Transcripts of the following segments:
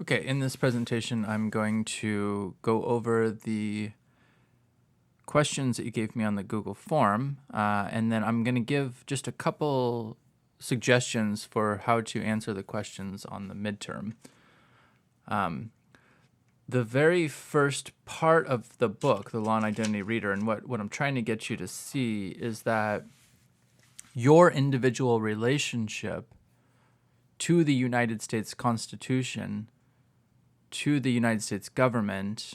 Okay, in this presentation, I'm going to go over the questions that you gave me on the Google form, and then I'm going to give just a couple suggestions for how to answer the questions on the midterm. The very first part of the book, The Law and Identity Reader, and what I'm trying to get you to see is that your individual relationship to the United States Constitution, to the United States government,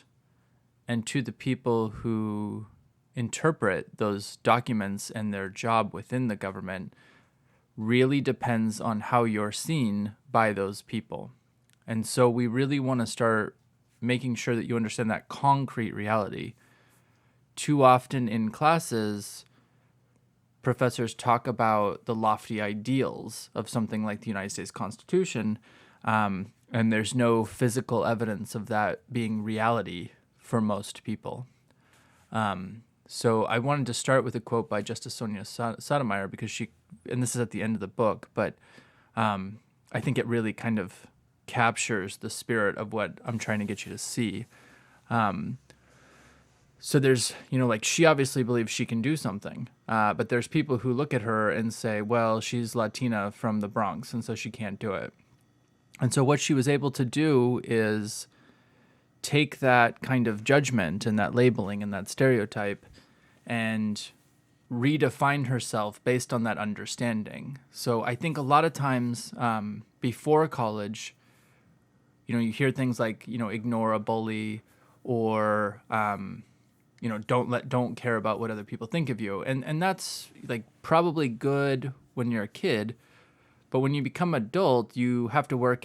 and to the people who interpret those documents and their job within the government really depends on how you're seen by those people. And so we really want to start making sure that you understand that concrete reality. Too often in classes, professors talk about the lofty ideals of something like the United States Constitution, and there's no physical evidence of that being reality for most people. So I wanted to start with a quote by Justice Sonia Sotomayor because she, and this is at the end of the book, but I think it really kind of captures the spirit of what I'm trying to get you to see. So there's, like she obviously believes she can do something, but there's people who look at her and say, well, she's Latina from the Bronx, and so she can't do it. And so what she was able to do is take that kind of judgment and that labeling and that stereotype and redefine herself based on that understanding. So I think a lot of times before college, you hear things like, ignore a bully or, don't care about what other people think of you. And that's like probably good when you're a kid. But when you become adult, you have to work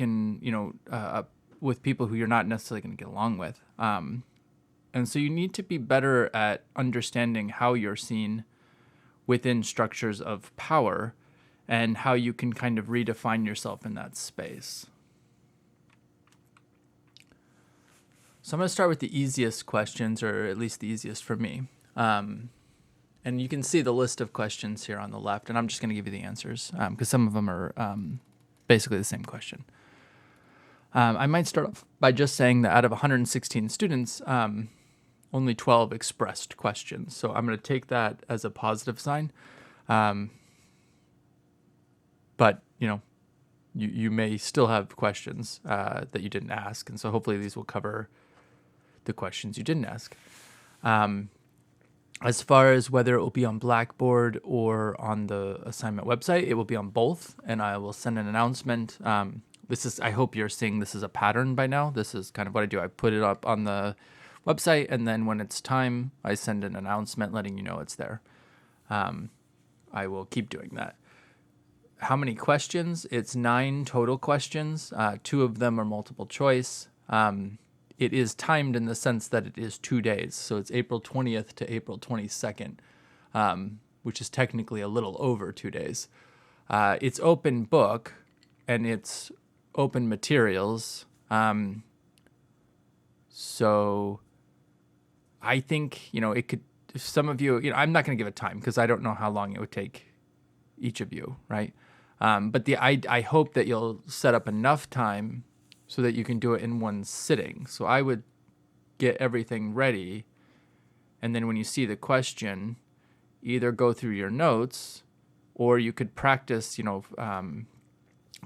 with people who you're not necessarily going to get along with. And so you need to be better at understanding how you're seen within structures of power and how you can kind of redefine yourself in that space. So I'm going to start with the easiest questions, or at least the easiest for me. And you can see the list of questions here on the left, and I'm just going to give you the answers because some of them are basically the same question. I might start off by just saying that out of 116 students, only 12 expressed questions. So I'm going to take that as a positive sign. But, you may still have questions that you didn't ask, and so hopefully these will cover the questions you didn't ask. As far as whether it will be on Blackboard or on the assignment website, it will be on both, and I will send an announcement. I hope you're seeing this as a pattern by now. This is kind of what I do. I put it up on the website, and then when it's time, I send an announcement letting you know it's there. I will keep doing that. How many questions? It's 9 total questions. 2 of them are multiple choice. It is timed in the sense that it is 2 days. So it's April 20th to April 22nd, which is technically a little over 2 days. It's open book and it's open materials. So I think, it could, if some of you, I'm not going to give a time because I don't know how long it would take each of you, right? But I hope that you'll set up enough time so that you can do it in one sitting. So I would get everything ready, and then when you see the question, either go through your notes, or you could practice,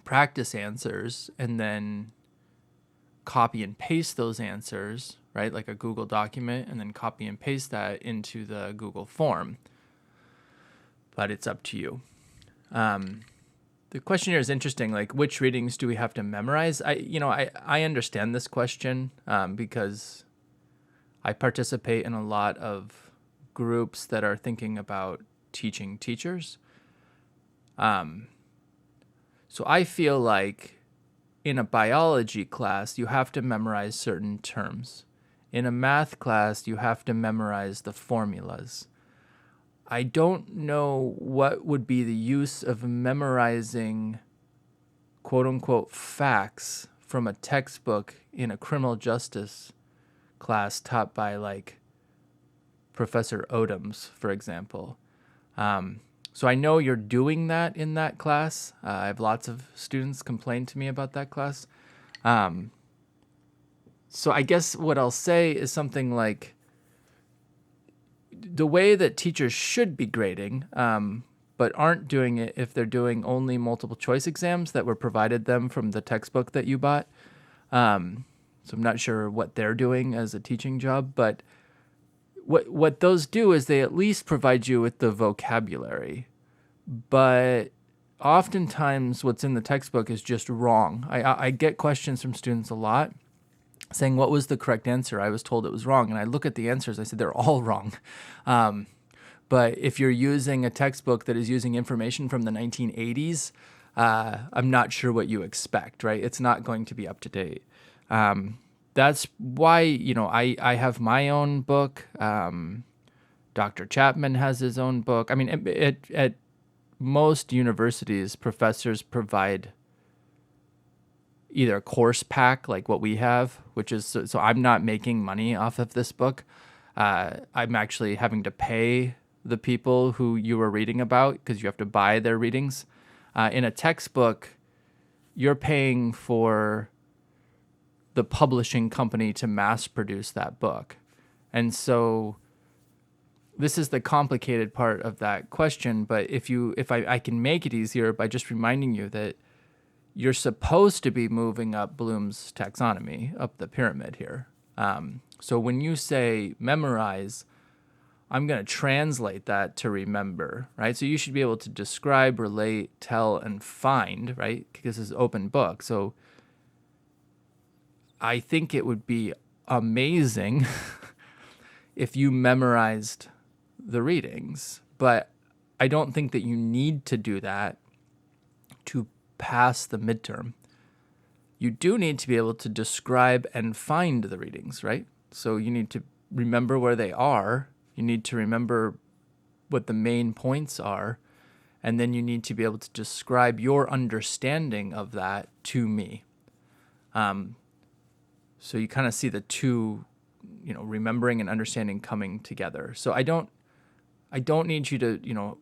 practice answers, and then copy and paste those answers, right? Like a Google document, and then copy and paste that into the Google form. But it's up to you. The question here is interesting, like which readings do we have to memorize? I understand this question because I participate in a lot of groups that are thinking about teaching teachers. So I feel like in a biology class, you have to memorize certain terms. In a math class, you have to memorize the formulas. I don't know what would be the use of memorizing quote-unquote facts from a textbook in a criminal justice class taught by like Professor Odoms, for example. So I know you're doing that in that class. I have lots of students complain to me about that class. So I guess what I'll say is something like the way that teachers should be grading, but aren't doing it if they're doing only multiple choice exams that were provided them from the textbook that you bought. So I'm not sure what they're doing as a teaching job, but what those do is they at least provide you with the vocabulary. But oftentimes what's in the textbook is just wrong. I get questions from students a lot saying, what was the correct answer? I was told it was wrong. And I look at the answers, I said, they're all wrong. But if you're using a textbook that is using information from the 1980s, I'm not sure what you expect, right? It's not going to be up to date. That's why, I have my own book. Dr. Chapman has his own book. I mean, at most universities, professors provide either a course pack like what we have, which is, so I'm not making money off of this book. I'm actually having to pay the people who you were reading about because you have to buy their readings. In a textbook, you're paying for the publishing company to mass produce that book. And so this is the complicated part of that question. But if I can make it easier by just reminding you that you're supposed to be moving up Bloom's taxonomy, up the pyramid here. So when you say memorize, I'm going to translate that to remember, right? So you should be able to describe, relate, tell, and find, right? Because it's an open book. So I think it would be amazing if you memorized the readings, but I don't think that you need to do that to pass the midterm. You do need to be able to describe and find the readings, right? So you need to remember where they are. You need to remember what the main points are. And then you need to be able to describe your understanding of that to me. So you kind of see the two, remembering and understanding coming together. So I don't need you to,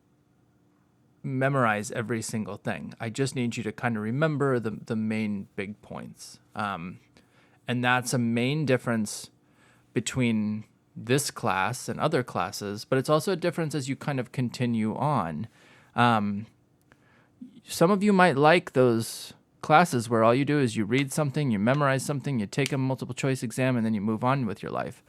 memorize every single thing. I just need you to kind of remember the main big points. And that's a main difference between this class and other classes, but it's also a difference as you kind of continue on. Some of you might like those classes where all you do is you read something, you memorize something, you take a multiple choice exam, and then you move on with your life.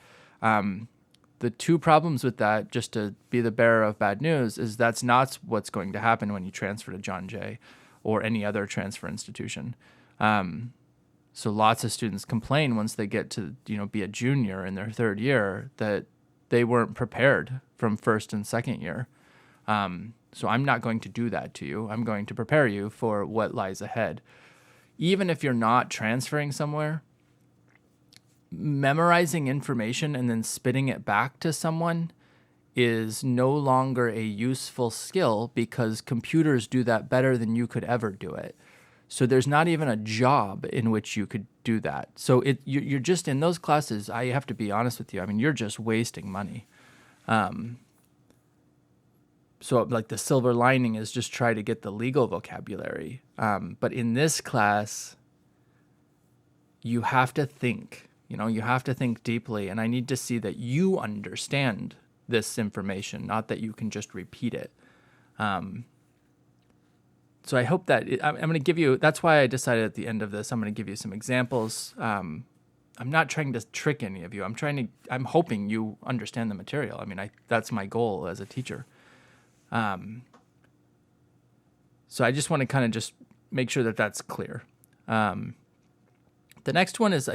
The two problems with that, just to be the bearer of bad news, is that's not what's going to happen when you transfer to John Jay or any other transfer institution. So lots of students complain once they get to, be a junior in their third year that they weren't prepared from first and second year. So I'm not going to do that to you. I'm going to prepare you for what lies ahead. Even if you're not transferring somewhere, memorizing information and then spitting it back to someone is no longer a useful skill because computers do that better than you could ever do it. So there's not even a job in which you could do that. So you're just in those classes, I have to be honest with you, I mean, you're just wasting money. So like the silver lining is just try to get the legal vocabulary. But in this class, you have to think. You have to think deeply, and I need to see that you understand this information, not that you can just repeat it. So I hope that I'm going to give you, that's why I decided at the end of this, I'm going to give you some examples. I'm not trying to trick any of you. I'm hoping you understand the material. I mean, that's my goal as a teacher. So I just want to kind of just make sure that that's clear. The next one is,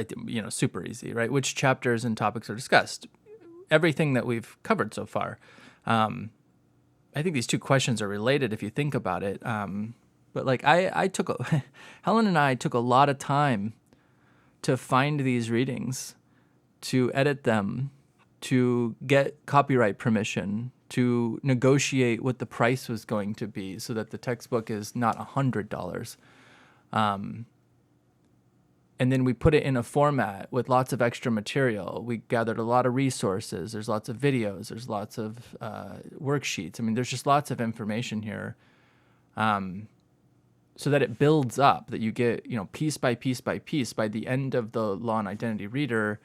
super easy, right? Which chapters and topics are discussed? Everything that we've covered so far. I think these two questions are related if you think about it. But like Helen and I took a lot of time to find these readings, to edit them, to get copyright permission, to negotiate what the price was going to be so that the textbook is not $100. And then we put it in a format with lots of extra material. We gathered a lot of resources. There's lots of videos. There's lots of worksheets. I mean, there's just lots of information here. so that it builds up, that you get, piece by piece by piece. By the end of the Law and Identity Reader,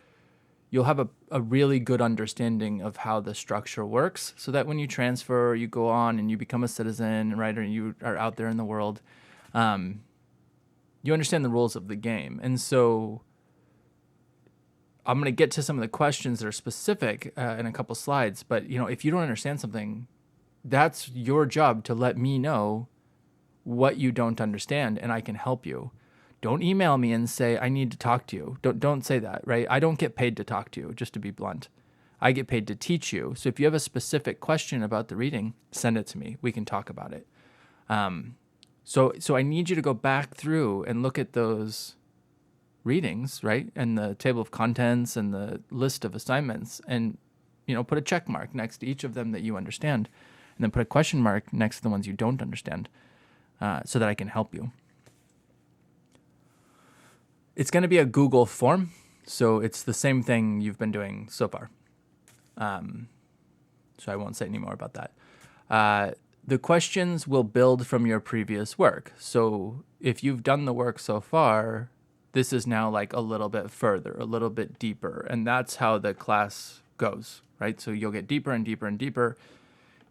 you'll have a really good understanding of how the structure works, so that when you transfer, or you go on and you become a citizen, right, or you are out there in the world, you understand the rules of the game. And so I'm going to get to some of the questions that are specific in a couple slides. But, if you don't understand something, that's your job to let me know what you don't understand, and I can help you. Don't email me and say, I need to talk to you. Don't say that, right? I don't get paid to talk to you, just to be blunt. I get paid to teach you. So if you have a specific question about the reading, send it to me. We can talk about it. So I need you to go back through and look at those readings, right? And the table of contents and the list of assignments, and, put a check mark next to each of them that you understand, and then put a question mark next to the ones you don't understand, so that I can help you. It's going to be a Google form, so it's the same thing you've been doing so far. So I won't say any more about that. The questions will build from your previous work. So if you've done the work so far, this is now like a little bit further, a little bit deeper, and that's how the class goes, right? So you'll get deeper and deeper and deeper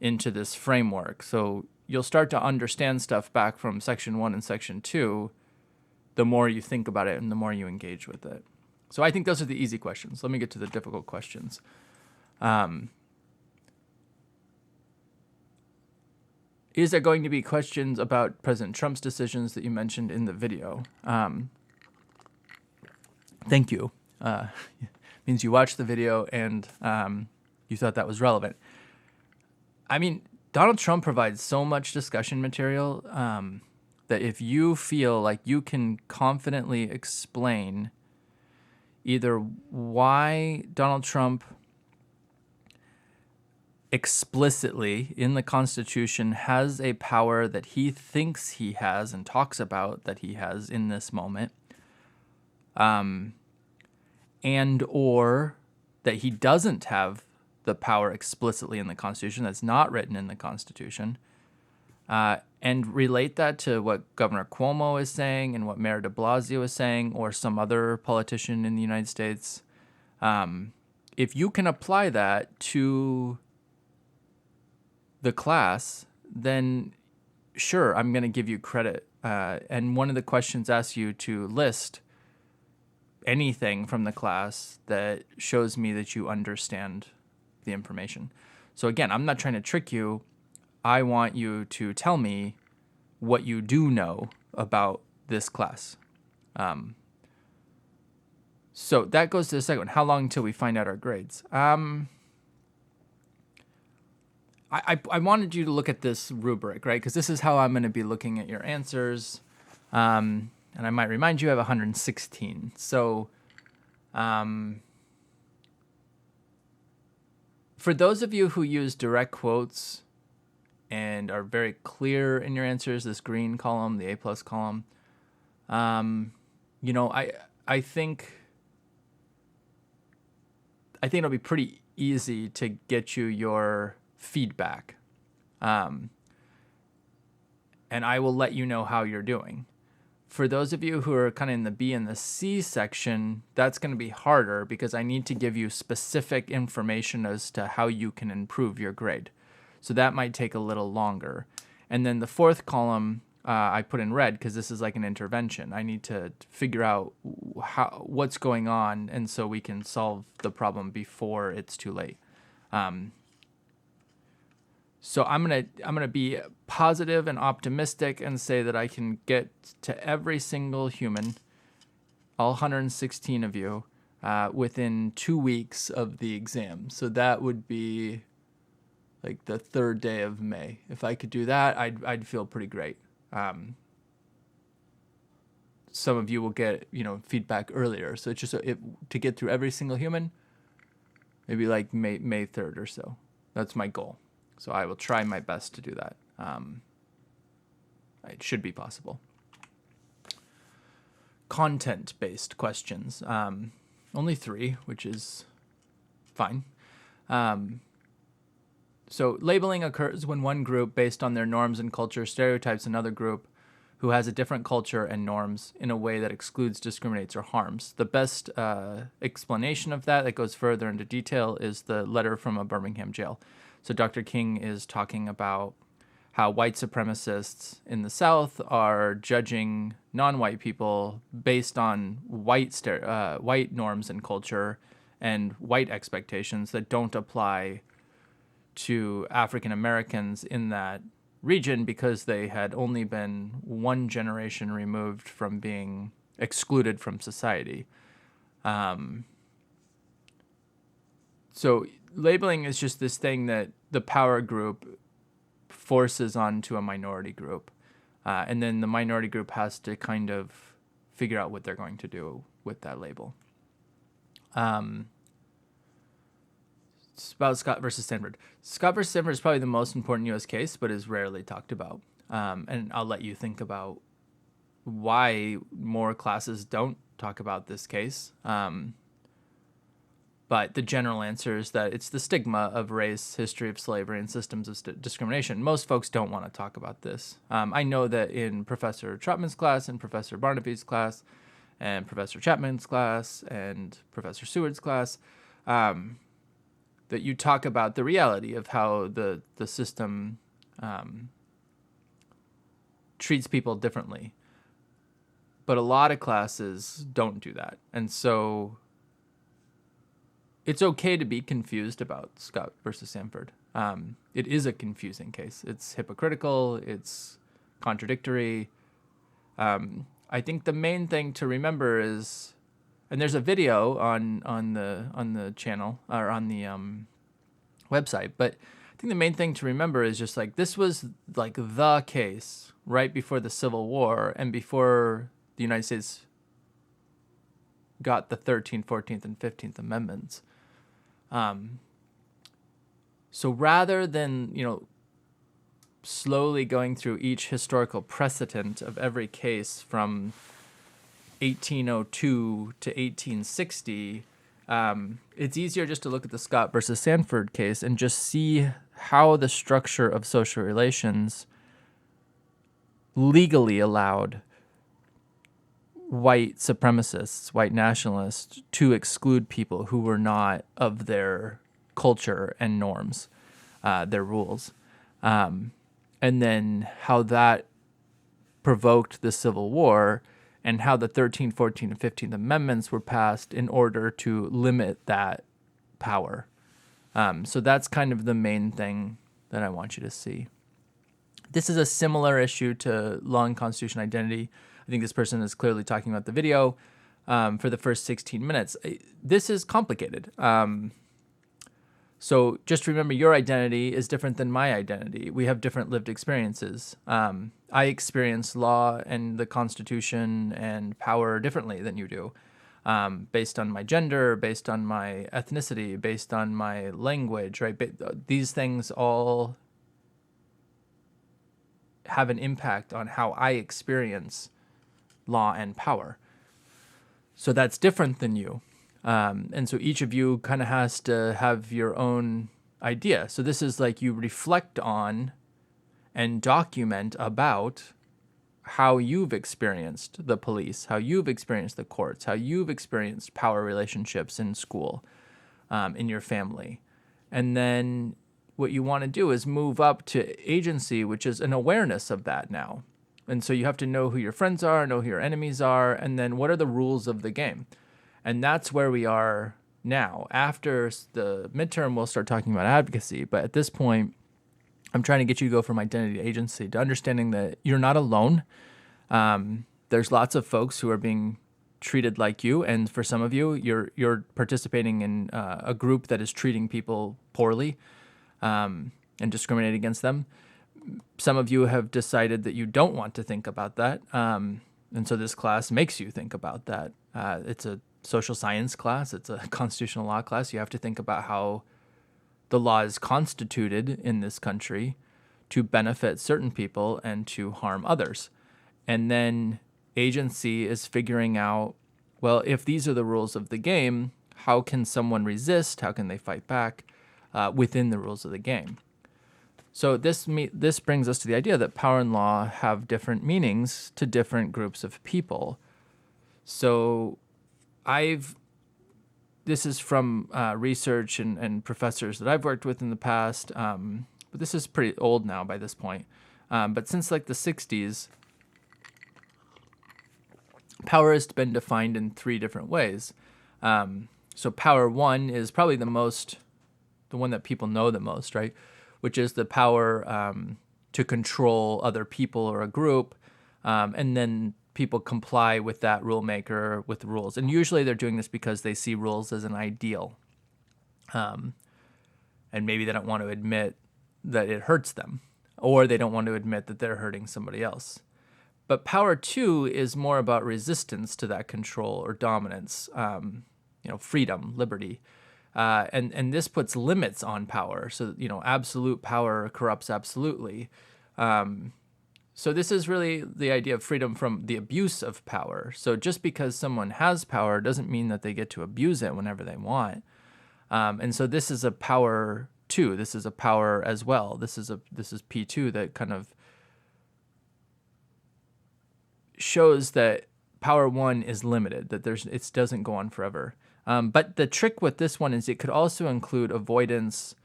into this framework. So you'll start to understand stuff back from section 1 and section 2, the more you think about it and the more you engage with it. So I think those are the easy questions. Let me get to the difficult questions. Is there going to be questions about President Trump's decisions that you mentioned in the video? Thank you. Means you watched the video and you thought that was relevant. I mean, Donald Trump provides so much discussion material that if you feel like you can confidently explain either why Donald Trump explicitly in the Constitution has a power that he thinks he has and talks about that he has in this moment, and or that he doesn't have the power explicitly in the Constitution, that's not written in the Constitution, and relate that to what Governor Cuomo is saying and what Mayor de Blasio is saying, or some other politician in the United States. If you can apply that to the class, then sure, I'm going to give you credit. And one of the questions asks you to list anything from the class that shows me that you understand the information. So again, I'm not trying to trick you. I want you to tell me what you do know about this class. So that goes to the second one. How long until we find out our grades? I wanted you to look at this rubric, right? Because this is how I'm going to be looking at your answers. And I might remind you, I have 116. So for those of you who use direct quotes and are very clear in your answers, this green column, the A+ column, I think it'll be pretty easy to get you your feedback. And I will let you know how you're doing. For those of you who are kind of in the B and the C section, that's going to be harder because I need to give you specific information as to how you can improve your grade. So that might take a little longer. And then the fourth column, I put in red because this is like an intervention. I need to figure out what's going on, and so we can solve the problem before it's too late. So I'm gonna be positive and optimistic and say that I can get to every single human, all 116 of you, within 2 weeks of the exam. So that would be like the 3rd day of May. If I could do that, I'd feel pretty great. Some of you will get feedback earlier. So it's just to get through every single human, maybe like May 3rd or so. That's my goal. So I will try my best to do that. It should be possible. Content-based questions. Only 3, which is fine. So labeling occurs when one group, based on their norms and culture, stereotypes another group who has a different culture and norms in a way that excludes, discriminates, or harms. The best explanation of that goes further into detail is the letter from a Birmingham jail. So Dr. King is talking about how white supremacists in the South are judging non-white people based on white norms and culture and white expectations that don't apply to African Americans in that region because they had only been one generation removed from being excluded from society. So labeling is just this thing that the power group forces onto a minority group. And then the minority group has to kind of figure out what they're going to do with that label. It's about Scott versus Sanford. Scott versus Sanford is probably the most important U.S. case, but is rarely talked about. And I'll let you think about why more classes don't talk about this case. But the general answer is that it's the stigma of race, history of slavery, and systems of discrimination. Most folks don't want to talk about this. I know that in Professor Trotman's class and Professor Barnaby's class and Professor Chapman's class and Professor Seward's class, that you talk about the reality of how the system treats people differently. But a lot of classes don't do that. And so it's okay to be confused about Scott versus Sanford. It is a confusing case. It's hypocritical. It's contradictory. I think the main thing to remember is, and there's a video on the channel or on the website, but I think the main thing to remember is just this was the case right before the Civil War and before the United States got the 13th, 14th, and 15th Amendments. So rather than, slowly going through each historical precedent of every case from 1802 to 1860, it's easier just to look at the Scott versus Sanford case and just see how the structure of social relations legally allowed white supremacists, white nationalists, to exclude people who were not of their culture and norms, their rules. And then how that provoked the Civil War and how the 13th, 14th, and 15th Amendments were passed in order to limit that power. So that's kind of the main thing that I want you to see. This is a similar issue to law and constitution identity. I think this person is clearly talking about the video for the first 16 minutes. This is complicated. So just remember, your identity is different than my identity. We have different lived experiences. I experience law and the Constitution and power differently than you do, based on my gender, based on my ethnicity, based on my language, right? These things all have an impact on how I experience law and power. So that's different than you. And so each of you kind of has to have your own idea. So this is you reflect on and document about how you've experienced the police, how you've experienced the courts, how you've experienced power relationships in school, in your family. And then what you want to do is move up to agency, which is an awareness of that now. And so you have to know who your friends are, know who your enemies are, and then what are the rules of the game. And that's where we are now. After the midterm, we'll start talking about advocacy. But at this point, I'm trying to get you to go from identity to agency, to understanding that you're not alone. There's lots of folks who are being treated like you. And for some of you, you're participating in a group that is treating people poorly and discriminating against them. Some of you have decided that you don't want to think about that. And so this class makes you think about that. It's a social science class. It's a constitutional law class. You have to think about how the law is constituted in this country to benefit certain people and to harm others. And then agency is figuring out, well, if these are the rules of the game, how can someone resist? How can they fight back within the rules of the game? So this brings us to the idea that power and law have different meanings to different groups of people. So this is from research and professors that I've worked with in the past, but this is pretty old now by this point. But since like the 60s, power has been defined in 3 different ways. So power 1 is probably the one that people know the most, right? Which is the power to control other people or a group, and then people comply with that rule maker with the rules. And usually they're doing this because they see rules as an ideal. And maybe they don't want to admit that it hurts them, or they don't want to admit that they're hurting somebody else. But power 2 is more about resistance to that control or dominance, freedom, liberty. And this puts limits on power. So, absolute power corrupts absolutely. So this is really the idea of freedom from the abuse of power. So just because someone has power doesn't mean that they get to abuse it whenever they want. And so this is a power 2. This is a power as well. This is P2 that kind of shows that power 1 is limited, that it doesn't go on forever. But the trick with this one is it could also include avoidance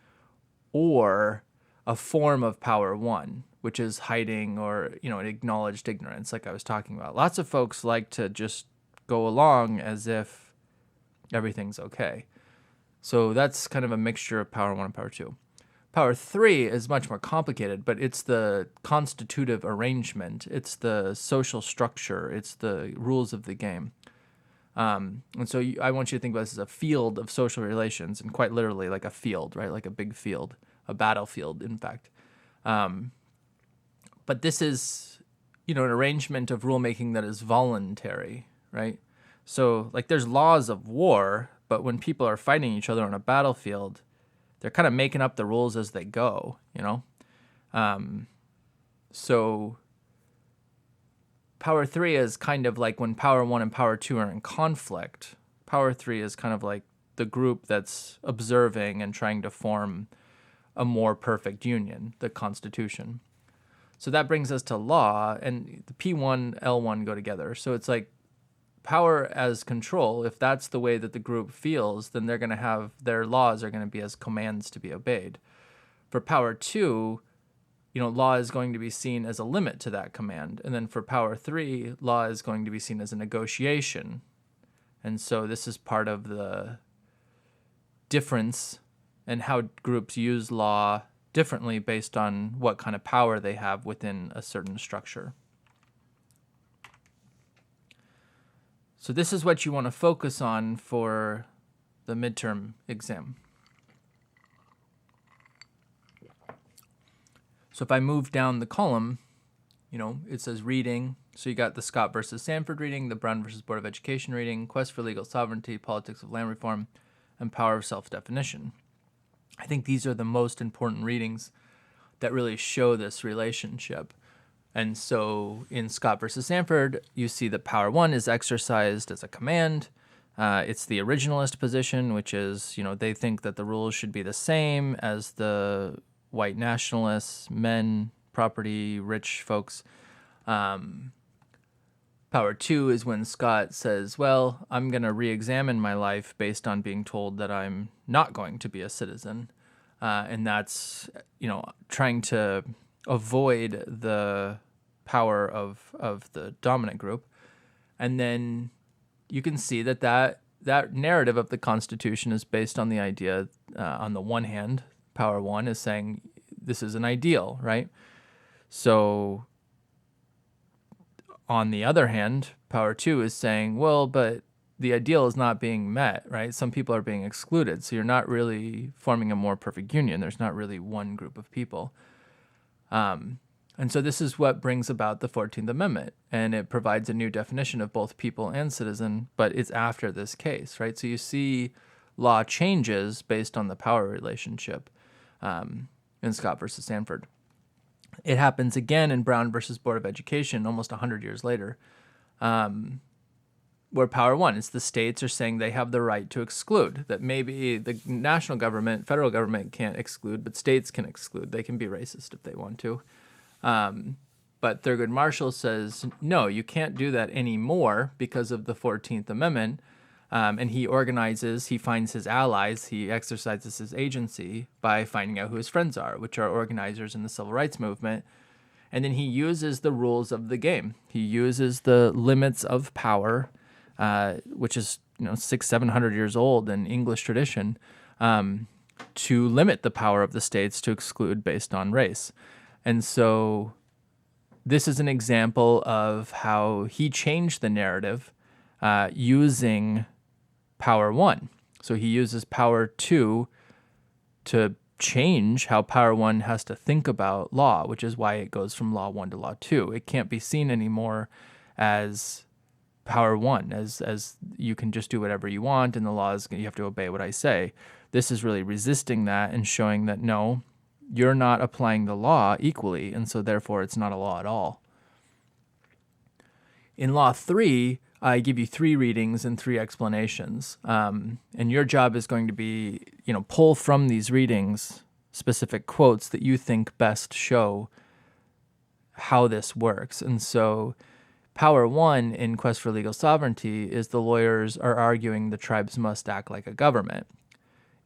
or a form of power 1, which is hiding or, an acknowledged ignorance, like I was talking about. Lots of folks like to just go along as if everything's okay. So that's kind of a mixture of power 1 and power 2. Power 3 is much more complicated, but it's the constitutive arrangement. It's the social structure. It's the rules of the game. And so I want you to think about this as a field of social relations, and quite literally like a field, right? Like a big field, a battlefield, in fact. But this is, an arrangement of rulemaking that is voluntary, right? So like there's laws of war, but when people are fighting each other on a battlefield, they're kind of making up the rules as they go, So power 3 is kind of like when power 1 and power 2 are in conflict. Power 3 is kind of like the group that's observing and trying to form a more perfect union, the Constitution. So that brings us to law, and the P1, L1 go together. So it's like power as control. If that's the way that the group feels, then they're going to have their laws are going to be as commands to be obeyed. For power 2, law is going to be seen as a limit to that command. And then for power 3, law is going to be seen as a negotiation. And so this is part of the difference in how groups use law differently based on what kind of power they have within a certain structure. So this is what you want to focus on for the midterm exam. So if I move down the column, it says reading. So you got the Scott versus Sanford reading, the Brown versus Board of Education reading, Quest for Legal Sovereignty, Politics of Land Reform, and Power of Self-Definition. I think these are the most important readings that really show this relationship. And so in Scott versus Sanford, you see that power 1 is exercised as a command. It's the originalist position, which is, they think that the rules should be the same as the white nationalists, men, property, rich folks. Power 2 is when Scott says, well, I'm going to re-examine my life based on being told that I'm not going to be a citizen. And that's, trying to avoid the power of the dominant group. And then you can see that narrative of the Constitution is based on the idea, on the one hand, power 1 is saying this is an ideal, right? So on the other hand, power 2 is saying, well, but the ideal is not being met, right? Some people are being excluded. So you're not really forming a more perfect union. There's not really one group of people. And so this is what brings about the 14th Amendment. And it provides a new definition of both people and citizen, but it's after this case, right? So you see law changes based on the power relationship in Scott versus Sanford. It happens again in Brown versus Board of Education almost 100 years later. where power one is the states are saying they have the right to exclude, that maybe the national government, federal government can't exclude, but states can exclude. They can be racist if they want to. But Thurgood Marshall says, no, you can't do that anymore because of the 14th Amendment. And he organizes, he finds his allies, he exercises his agency by finding out who his friends are, which are organizers in the civil rights movement. And then he uses the rules of the game. He uses the limits of power, which is 600-700 years old in English tradition, to limit the power of the states to exclude based on race. And so this is an example of how he changed the narrative using power one. So he uses power two to change how power one has to think about law, which is why it goes from law one to law two. It can't be seen anymore as power one, as you can just do whatever you want and the law is you have to obey what I say. This is really resisting that and showing that no, you're not applying the law equally, and so therefore it's not a law at all. In Law 3, I give you 3 readings and 3 explanations, and your job is going to be, pull from these readings specific quotes that you think best show how this works. And so power one in Quest for Legal Sovereignty is the lawyers are arguing the tribes must act like a government.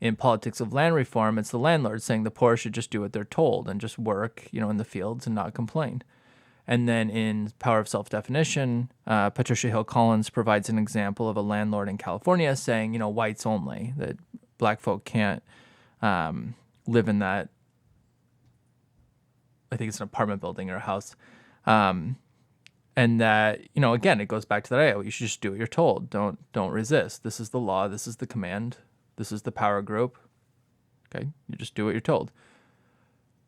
In Politics of Land Reform, it's the landlords saying the poor should just do what they're told and just work, in the fields and not complain. And then in Power of Self-Definition, Patricia Hill Collins provides an example of a landlord in California saying, whites only, that black folk can't live in that, I think it's an apartment building or a house. And that, again, it goes back to that, you should just do what you're told. Don't resist. This is the law. This is the command. This is the power group. Okay, you just do what you're told.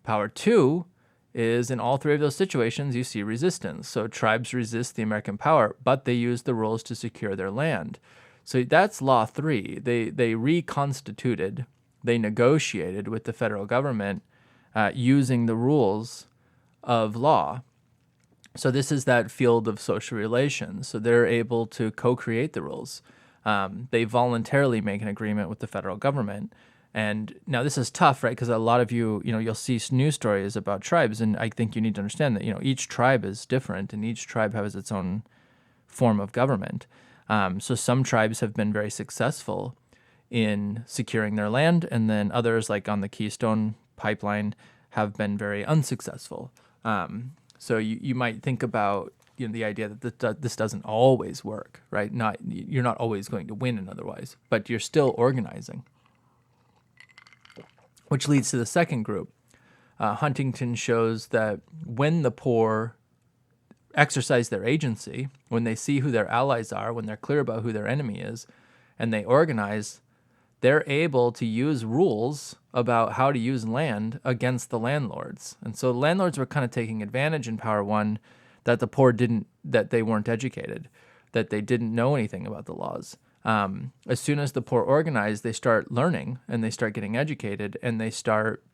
Power two is in all 3 of those situations, you see resistance. So tribes resist the American power, but they use the rules to secure their land. So that's Law 3. They reconstituted, they negotiated with the federal government using the rules of law. So this is that field of social relations. So they're able to co-create the rules. They voluntarily make an agreement with the federal government. And now this is tough, right? Because a lot of you'll see news stories about tribes, and I think you need to understand that, each tribe is different, and each tribe has its own form of government. So some tribes have been very successful in securing their land, and then others, like on the Keystone Pipeline, have been very unsuccessful. So you might think about the idea that this doesn't always work, right? You're not always going to win and otherwise, but you're still organizing. Which leads to the second group. Huntington shows that when the poor exercise their agency, when they see who their allies are, when they're clear about who their enemy is, and they organize, they're able to use rules about how to use land against the landlords. And so landlords were kind of taking advantage in Power One that the poor that they weren't educated, that they didn't know anything about the laws. As soon as the poor organize, they start learning and they start getting educated and they start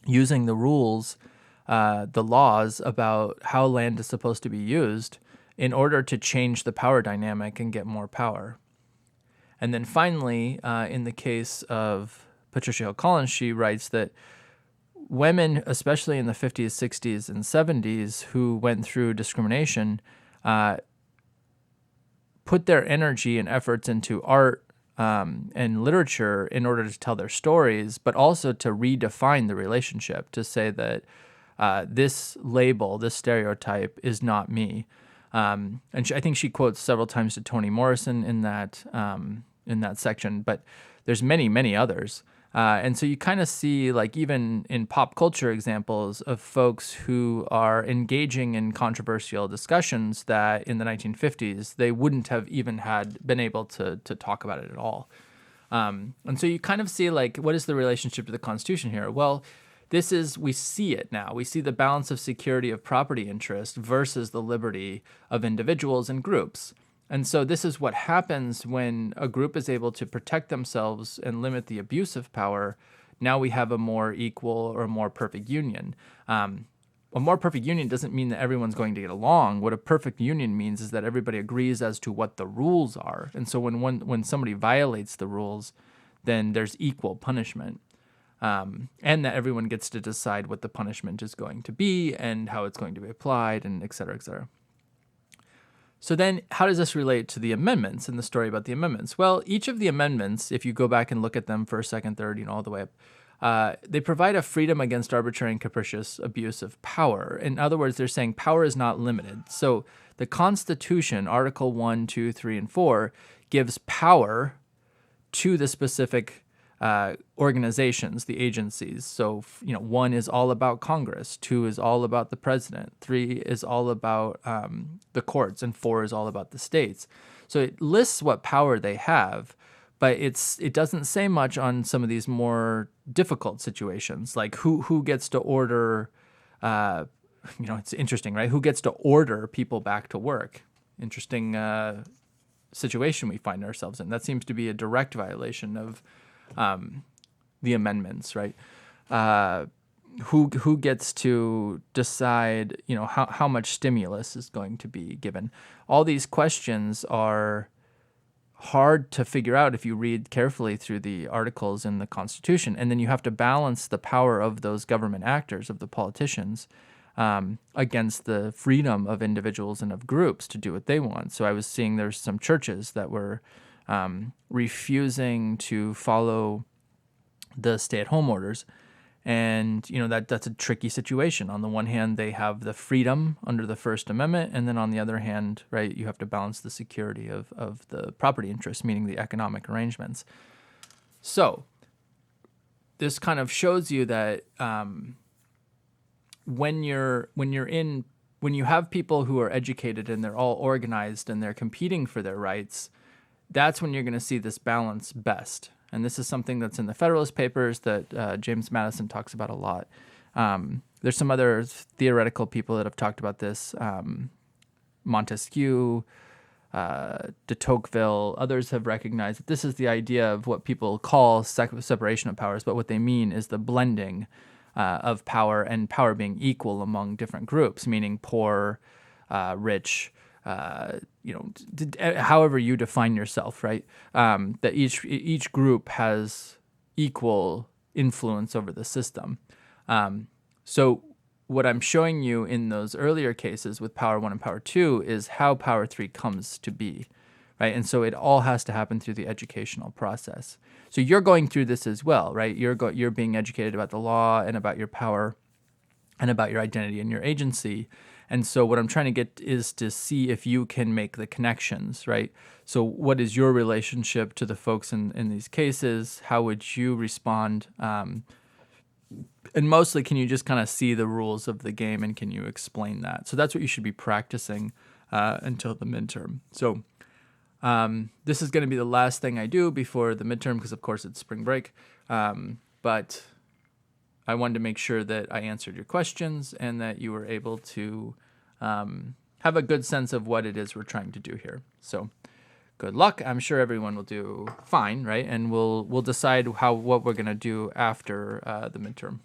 using the rules, the laws about how land is supposed to be used in order to change the power dynamic and get more power. And then finally, in the case of Patricia Hill Collins, she writes that women, especially in the 50s, 60s, and 70s, who went through discrimination, put their energy and efforts into art and literature in order to tell their stories, but also to redefine the relationship, to say that this label, this stereotype is not me. And I think she quotes several times to Toni Morrison in that section, but there's many, many others. And so you kind of see, like, even in pop culture examples of folks who are engaging in controversial discussions that in the 1950s, they wouldn't have even been able to talk about it at all. And so you kind of see, like, what is the relationship to the Constitution here? Well, we see it now. We see the balance of security of property interest versus the liberty of individuals and groups. And so this is what happens when a group is able to protect themselves and limit the abuse of power. Now we have a more equal or more perfect union. a more perfect union doesn't mean that everyone's going to get along. What a perfect union means is that everybody agrees as to what the rules are. And so when somebody violates the rules, then there's equal punishment. And that everyone gets to decide what the punishment is going to be and how it's going to be applied, and et cetera, et cetera. So then how does this relate to the amendments and the story about the amendments? Well, each of the amendments, if you go back and look at them first, second, third, all the way up, they provide a freedom against arbitrary and capricious abuse of power. In other words, they're saying power is not limited. So the Constitution, Article 1, 2, 3, and 4, gives power to the specific organizations, the agencies. So, 1 is all about Congress, 2 is all about the president, 3 is all about the courts, and 4 is all about the states. So it lists what power they have, but it doesn't say much on some of these more difficult situations, like who gets to order. It's interesting, right? Who gets to order people back to work? Interesting situation we find ourselves in. That seems to be a direct violation of the amendments, right? Who gets to decide, how much stimulus is going to be given? All these questions are hard to figure out if you read carefully through the articles in the Constitution, and then you have to balance the power of those government actors, of the politicians, against the freedom of individuals and of groups to do what they want. So I was seeing there's some churches that were refusing to follow the stay-at-home orders. And, that's a tricky situation. On the one hand, they have the freedom under the First Amendment. And then on the other hand, right, you have to balance the security of the property interests, meaning the economic arrangements. So this kind of shows you that when you have people who are educated and they're all organized and they're competing for their rights, that's when you're going to see this balance best. And this is something that's in the Federalist Papers that James Madison talks about a lot. There's some other theoretical people that have talked about this. Montesquieu, de Tocqueville, others have recognized that this is the idea of what people call separation of powers, but what they mean is the blending of power and power being equal among different groups, meaning poor, rich, however you define yourself, right? That each group has equal influence over the system. So what I'm showing you in those earlier cases with Power 1 and Power 2 is how Power 3 comes to be, right? And so it all has to happen through the educational process. So you're going through this as well, right? You're being educated about the law and about your power and about your identity and your agency. And so what I'm trying to get is to see if you can make the connections, right? So what is your relationship to the folks in these cases? How would you respond? And mostly, can you just kind of see the rules of the game and can you explain that? So that's what you should be practicing until the midterm. So this is going to be the last thing I do before the midterm because, of course, it's spring break. But I wanted to make sure that I answered your questions and that you were able to have a good sense of what it is we're trying to do here. So good luck. I'm sure everyone will do fine, right? And we'll decide what we're going to do after the midterm.